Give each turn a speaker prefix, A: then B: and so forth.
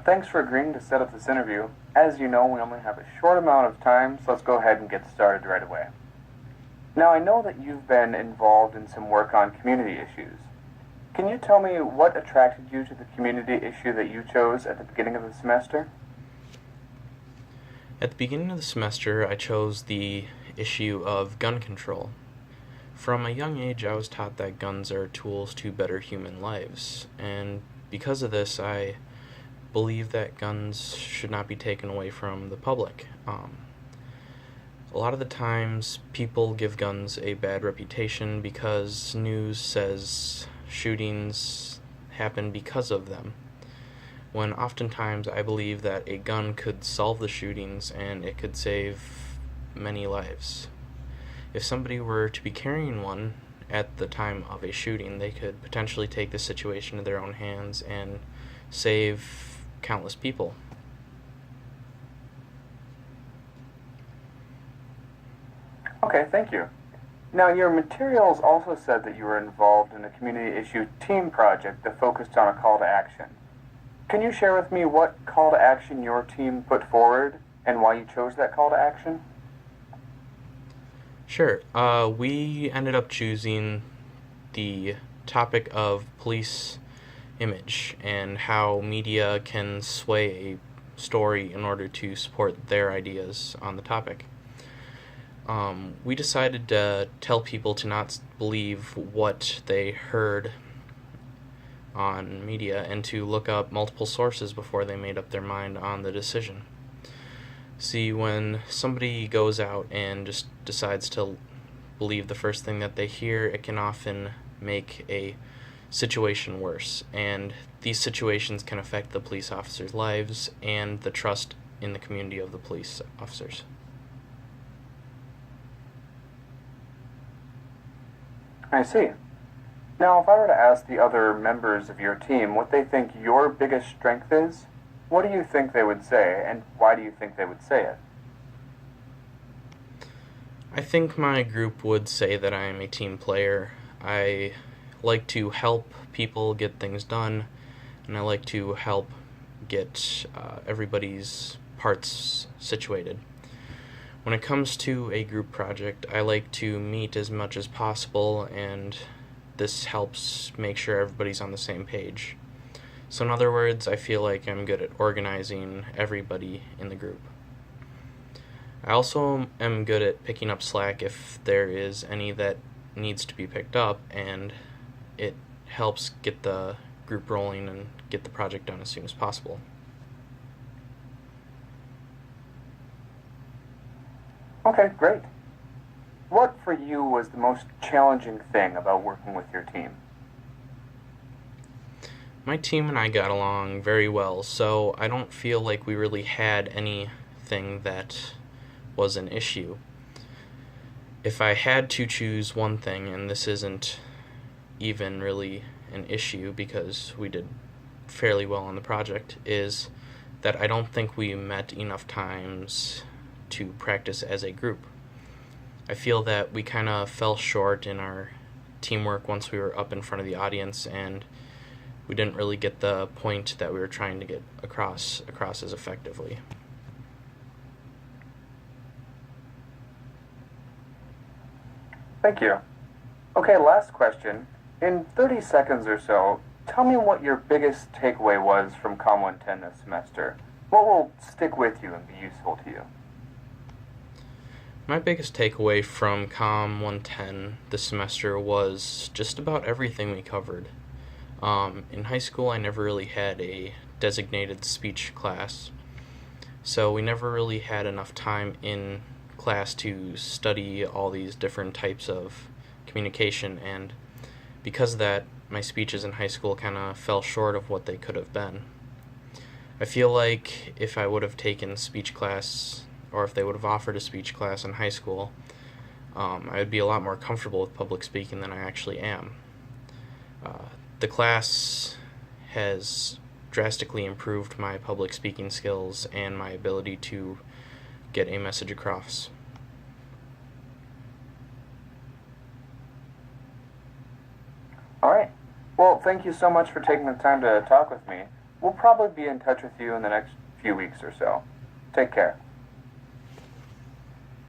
A: Thanks for agreeing to set up this interview. As you know, we only have a short amount of time, so let's go ahead and get started right away. Now, I know that you've been involved in some work on community issues. Can you tell me what attracted you to the community issue that you chose at the beginning of the semester?
B: At the beginning of the semester, I chose the issue of gun control. From a young age, I was taught that guns are tools to better human lives, and because of this, I believe that guns should not be taken away from the public. A lot of the times, people give guns a bad reputation because news says shootings happen because of them, when oftentimes I believe that a gun could solve the shootings and it could save many lives. If somebody were to be carrying one at the time of a shooting, they could potentially take the situation in their own hands and save countless people.
A: Okay, thank you. Now, your materials also said that you were involved in a community issue team project that focused on a call to action. Can you share with me what call to action your team put forward and why you chose that call to action?
B: Sure, we ended up choosing the topic of police image and how media can sway a story in order to support their ideas on the topic. We decided to tell people to not believe what they heard on media and to look up multiple sources before they made up their mind on the decision. See, when somebody goes out and just decides to believe the first thing that they hear, it can often make a situation worse, and these situations can affect the police officers' lives and the trust in the community of the police officers.
A: I see. Now, if I were to ask the other members of your team what they think your biggest strength is, what do you think they would say, and why do you think they would say it?
B: I think my group would say that I am a team player. I like to help people get things done, and I like to help get everybody's parts situated. When it comes to a group project, I like to meet as much as possible, and this helps make sure everybody's on the same page. So, in other words, I feel like I'm good at organizing everybody in the group. I also am good at picking up slack if there is any that needs to be picked up, and it helps get the group rolling and get the project done as soon as possible.
A: Okay, great. What for you was the most challenging thing about working with your team?
B: My team and I got along very well, so I don't feel like we really had anything that was an issue. If I had to choose one thing, and this isn't even really an issue because we did fairly well on the project, is that I don't think we met enough times to practice as a group. I feel that we kind of fell short in our teamwork once we were up in front of the audience, and we didn't really get the point that we were trying to get across as effectively.
A: Thank you. Okay, last question. In 30 seconds or so, tell me what your biggest takeaway was from Com 110 this semester. What will stick with you and be useful to you?
B: My biggest takeaway from Com 110 this semester was just about everything we covered. In high school, I never really had a designated speech class, so we never really had enough time in class to study all these different types of communication, and because of that, my speeches in high school kind of fell short of what they could have been. I feel like if I would have taken speech class, or if they would have offered a speech class in high school, I would be a lot more comfortable with public speaking than I actually am. The class has drastically improved my public speaking skills and my ability to get a message across.
A: All right. Well, thank you so much for taking the time to talk with me. We'll probably be in touch with you in the next few weeks or so. Take care.